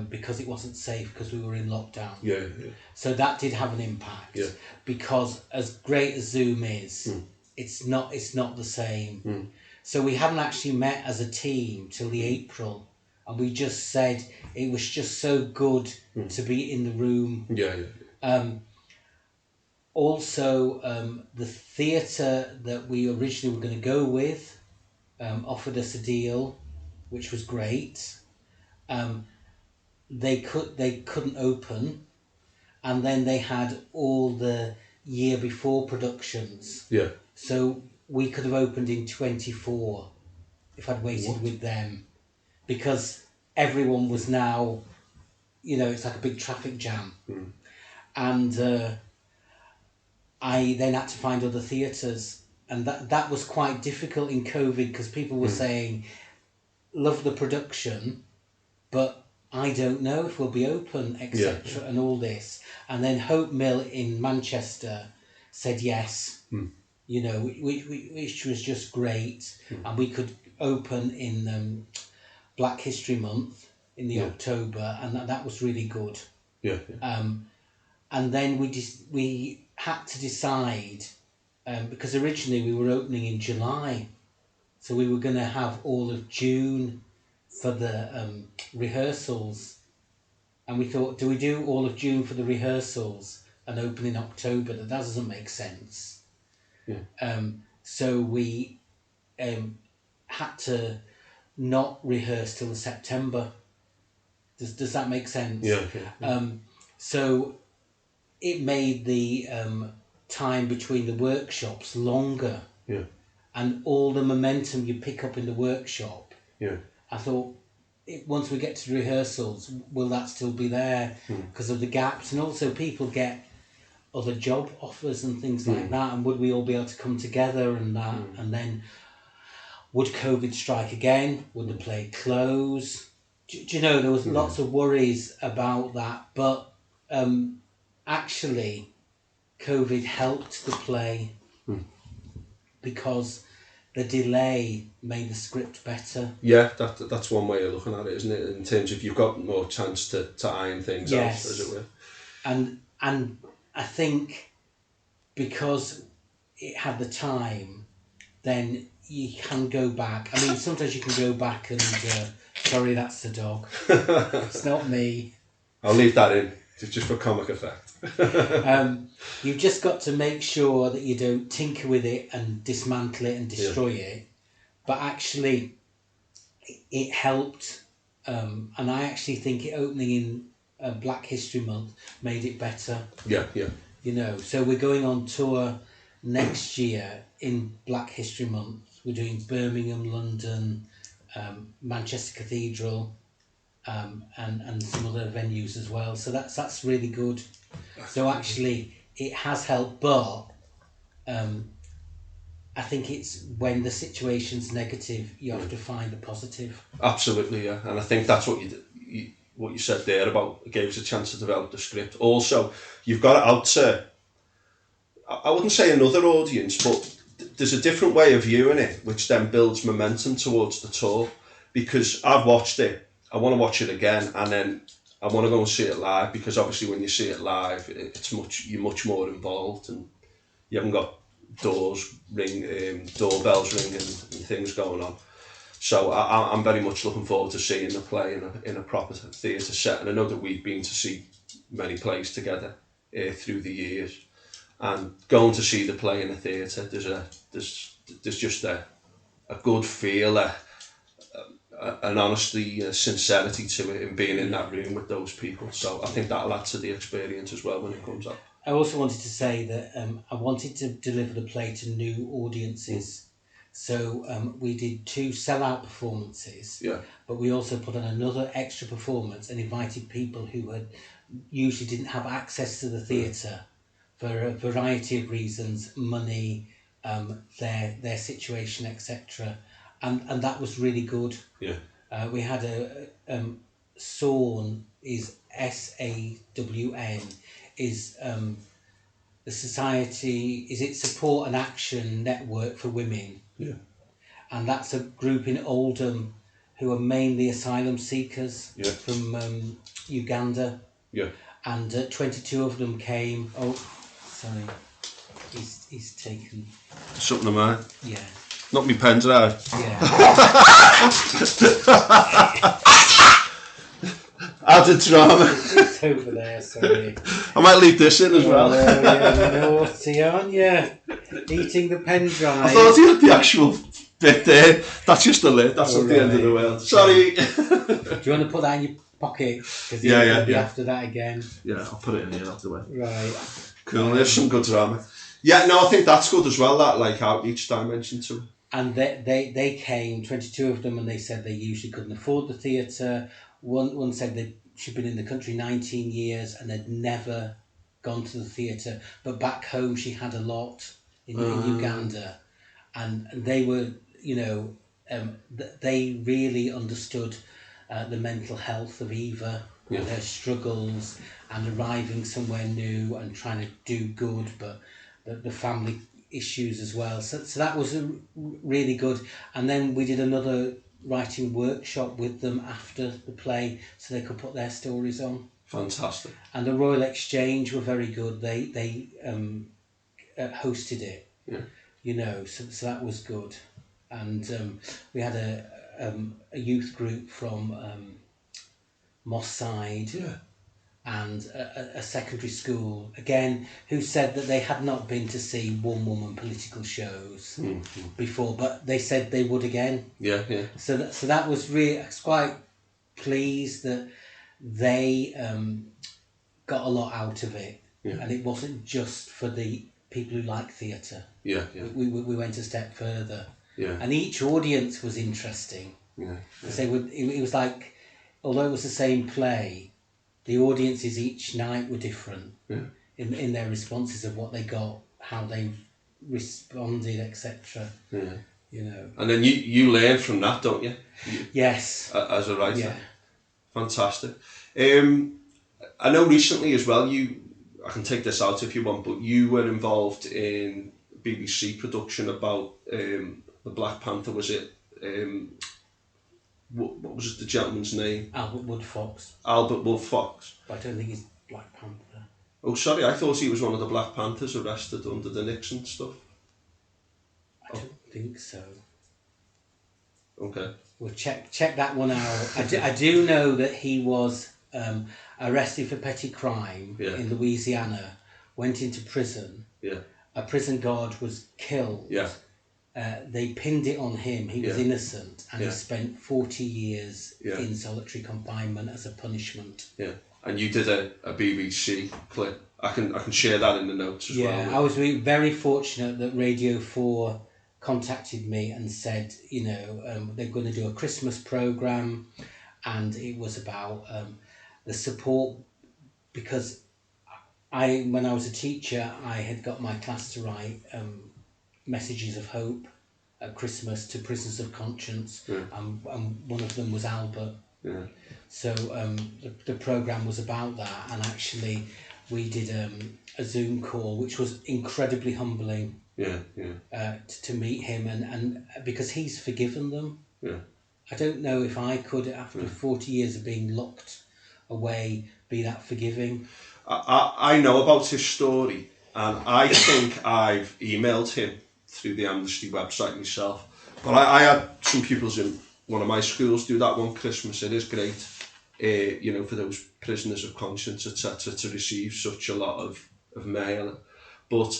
because it wasn't safe because we were in lockdown. yeah, yeah, So that did have an impact. Yeah. Because as great as Zoom is, it's not the same. So we hadn't actually met as a team till the April, and we just said it was just so good to be in the room. yeah, yeah. Also, the theatre that we originally were going to go with offered us a deal, which was great. They couldn't open, and then they had all the year before productions. Yeah. So we could have opened in 24 if I'd waited What? with them, because everyone was now, it's like a big traffic jam. And I then had to find other theatres, and that was quite difficult in COVID, because people were saying, love the production, but I don't know if we'll be open, etc. and all this. And then Hope Mill in Manchester said yes, which was just great. And we could open in Black History Month in the October, and that was really good. Yeah. And then we had to decide, because originally we were opening in July, so we were going to have all of June for the rehearsals, and we thought, do we do all of June for the rehearsals and open in October? That doesn't make sense. So we had to not rehearse till September. Does that make sense? Yeah. So it made the time between the workshops longer. Yeah. And all the momentum you pick up in the workshop. Yeah. I thought, once we get to rehearsals, will that still be there because of the gaps? And also people get other job offers and things like that, and would we all be able to come together and that? And then would COVID strike again? Would the play close? Do you know, there was lots of worries about that, but actually COVID helped the play because the delay made the script better. Yeah, that's one way of looking at it, isn't it? In terms of you've got more chance to iron things out, as it were. And I think because it had the time, then you can go back. I mean, sometimes you can go back and sorry, that's the dog. It's not me. I'll leave that in. It's just for comic effect. You've just got to make sure that you don't tinker with it and dismantle it and destroy it. But actually, it helped. And I actually think it opening in Black History Month made it better. Yeah. So we're going on tour next year in Black History Month. We're doing Birmingham, London, Manchester Cathedral, and some other venues as well. So that's really good. So actually, it has helped, but I think it's when the situation's negative, you have to find the positive. Absolutely, yeah. And I think that's what you said there about it gave us a chance to develop the script. Also, you've got it out to, I wouldn't say another audience, but there's a different way of viewing it, which then builds momentum towards the tour. Because I've watched it, I want to watch it again, and then I want to go and see it live, because obviously when you see it live, you're much more involved, and you haven't got doorbells ringing and things going on. So I'm very much looking forward to seeing the play in a proper theatre setting. I know that we've been to see many plays together through the years, and going to see the play in a theatre, there's just a good feel, an honesty, sincerity to it, in being in that room with those people. So I think that'll add to the experience as well when it comes up. I also wanted to say that I wanted to deliver the play to new audiences. So we did 2 sellout performances, but we also put on another extra performance and invited people who usually didn't have access to the theatre for a variety of reasons, money, their situation, etc. And that was really good. Yeah. We had SAWN, is SAWN, is the Society, is it Support and Action Network for Women. Yeah. And that's a group in Oldham who are mainly asylum seekers from Uganda. Yeah. And 22 of them came. Oh, sorry, he's taken. Something of mine. Yeah. Not me pen drive. Yeah. Added drama. It's over there. Sorry. I might leave this in as well. Yeah, naughty, aren't you? Eating the pen drive. I thought you had the actual bit there. That's just the lid. That's not the end of the world. Sorry. Do you want to put that in your pocket? Because Yeah. after that again. Yeah, I'll put it in here out the way. Right. Cool. There's some good drama. Yeah, no, I think that's good as well. That like outreach dimension to it. And they came, 22 of them, and they said they usually couldn't afford the theatre. One said she'd been in the country 19 years and had never gone to the theatre, but back home she had a lot in Uganda, and they were, they really understood the mental health of Eva, and her struggles, and arriving somewhere new and trying to do good, but the family issues as well. So that was really good. And then we did another writing workshop with them after the play, so they could put their stories on. Fantastic. And the Royal Exchange were very good. They hosted it. Yeah. So that was good. And we had a youth group from Moss Side. Yeah. And a secondary school, again, who said that they had not been to see one-woman political shows before, but they said they would again. Yeah. So that was really, I was quite pleased that they got a lot out of it, and it wasn't just for the people who like theatre. Yeah. We went a step further. Yeah. And each audience was interesting. Yeah. Because it was like, although it was the same play, the audiences each night were different in their responses of what they got, how they responded, etc. Yeah. And then you learn from that, don't you? Yes. As a writer. Yeah. Fantastic. I know recently as well, I can take this out if you want, but you were involved in BBC production about the Black Panther, was it? What was the gentleman's name? Albert Woodfox. Albert Woodfox. But I don't think he's Black Panther. Oh, sorry, I thought he was one of the Black Panthers arrested under the Nixon stuff. I don't think so. Okay. We'll check that one out. I do know that he was arrested for petty crime in Louisiana, went into prison. Yeah. A prison guard was killed. Yeah. They pinned it on him. He was innocent, and he spent 40 years in solitary confinement as a punishment. Yeah, and you did a BBC clip. I can share that in the notes as well. Yeah, I was very fortunate that Radio 4 contacted me and said, they're going to do a Christmas programme, and it was about the support, because when I was a teacher, I had got my class to write messages of hope at Christmas to prisoners of conscience, and one of them was Albert. Yeah. So the programme was about that, and actually we did a Zoom call, which was incredibly humbling. To meet him, and because he's forgiven them. Yeah. I don't know if I could, after 40 years of being locked away, be that forgiving. I know about his story, and I think I've emailed him through the Amnesty website myself. But I had some pupils in one of my schools do that one Christmas. It is great, for those prisoners of conscience, etc., to receive such a lot of mail. But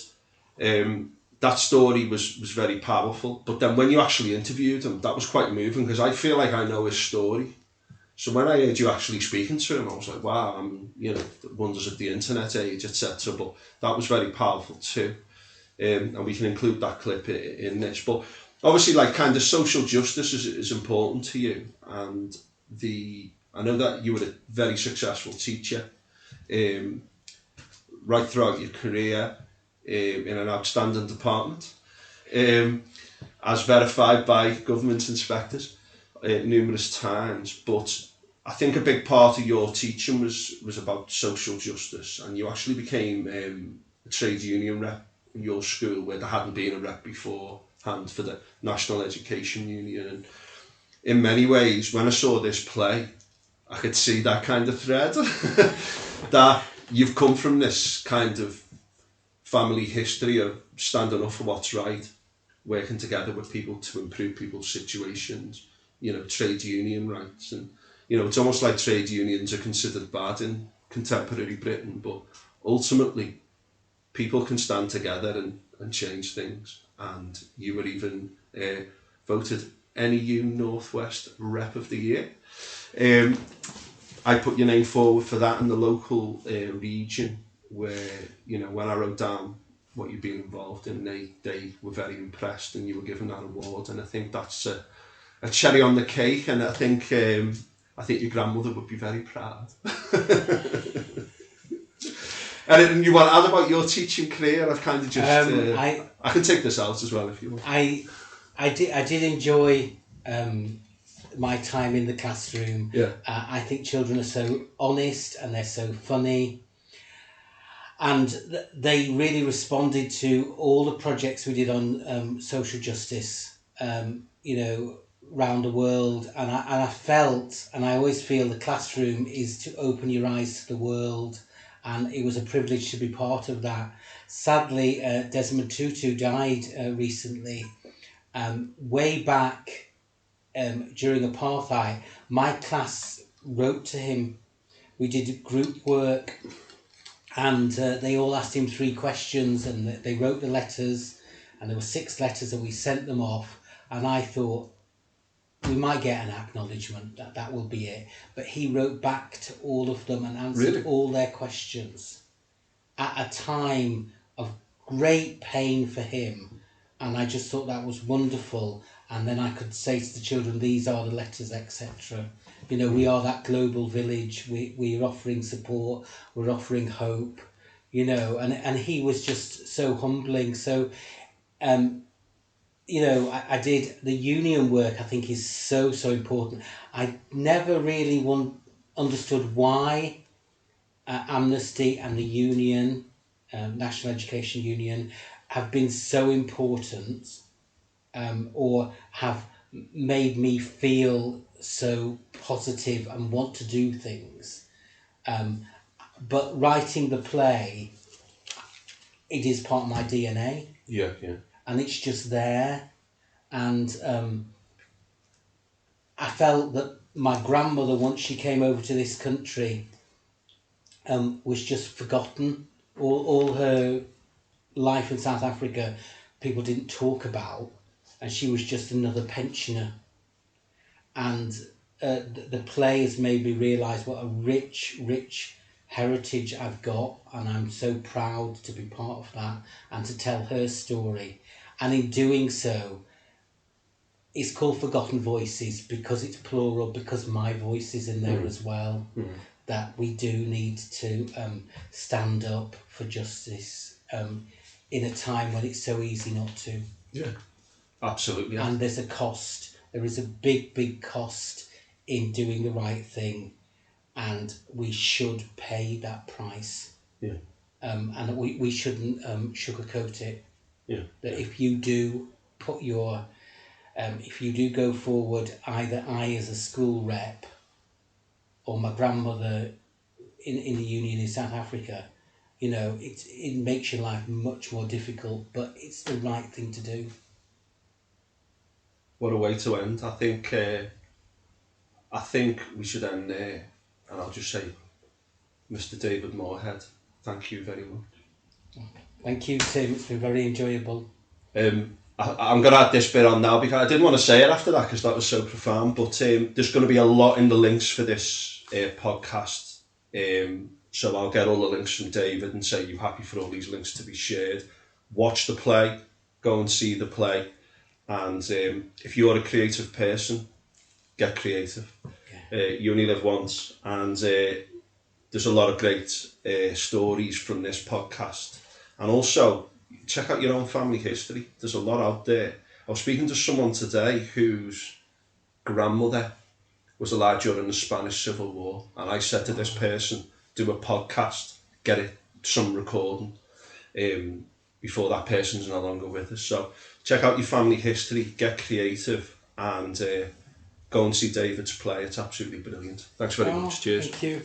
that story was very powerful. But then when you actually interviewed him, that was quite moving, because I feel like I know his story. So when I heard you actually speaking to him, I was like, wow, the wonders of the internet age, etc. But that was very powerful too. And we can include that clip in this. But obviously, like, kind of social justice is important to you. And I know that you were a very successful teacher. right throughout your career in an outstanding department, as verified by government inspectors numerous times. But I think a big part of your teaching was about social justice, and you actually became a trade union rep in your school where there hadn't been a rep beforehand for the National Education Union. And in many ways, when I saw this play, I could see that kind of thread that you've come from this kind of family history of standing up for what's right, working together with people to improve people's situations, trade union rights. And, it's almost like trade unions are considered bad in contemporary Britain, but ultimately people can stand together and change things. And you were even voted NEU Northwest Rep of the Year. I put your name forward for that in the local region where, when I wrote down what you've been involved in, they were very impressed and you were given that award. And I think that's a cherry on the cake, and I think your grandmother would be very proud. And you want to add about your teaching career? I've kind of just I can take this out as well if you want. I did enjoy my time in the classroom. Yeah. I think children are so honest and they're so funny, and they really responded to all the projects we did on social justice, around the world. And I felt, and I always feel, the classroom is to open your eyes to the world, and it was a privilege to be part of that. Sadly, Desmond Tutu died recently. Way back during apartheid, my class wrote to him. We did group work, and they all asked him 3 questions, and they wrote the letters, and there were 6 letters, and we sent them off. And I thought, we might get an acknowledgement, that will be it. But he wrote back to all of them and answered all their questions at a time of great pain for him. And I just thought that was wonderful. And then I could say to the children, these are the letters, etc. We are that global village. We're offering support. We're offering hope. And he was just so humbling. So, I did the union work. I think is so important. I never really understood why Amnesty and the union, National Education Union, have been so important, or have made me feel so positive and want to do things. But writing the play, it is part of my DNA. Yeah. And it's just there. And I felt that my grandmother, once she came over to this country, was just forgotten. All her life in South Africa, people didn't talk about, and she was just another pensioner. And the play has made me realise what a rich heritage I've got, and I'm so proud to be part of that and to tell her story. And in doing so, it's called Forgotten Voices because it's plural, because my voice is in there as well. That we do need to stand up for justice in a time when it's so easy not to. Yeah, absolutely. And there's a cost. There is a big cost in doing the right thing, and we should pay that price. Yeah. And we shouldn't sugarcoat it. Yeah. That if you do put your if you do go forward, either I as a school rep or my grandmother in the union in South Africa, it makes your life much more difficult, but it's the right thing to do. What a way to end. I think we should end there, and I'll just say, Mr. David Moorhead, thank you very much. Thank you, Tim. It's been very enjoyable. I'm going to add this bit on now because I didn't want to say it after that because that was so profound, but there's going to be a lot in the links for this podcast, so I'll get all the links from David and say you're happy for all these links to be shared. Watch the play, go and see the play, and if you're a creative person, get creative. You only live once, and there's a lot of great stories from this podcast. And also, check out your own family history. There's a lot out there. I was speaking to someone today whose grandmother was alive during the Spanish Civil War, and I said to this person, do a podcast, get it, some recording, before that person's no longer with us. So check out your family history, get creative, and go and see David's play. It's absolutely brilliant. Thanks very much. Cheers. Thank you.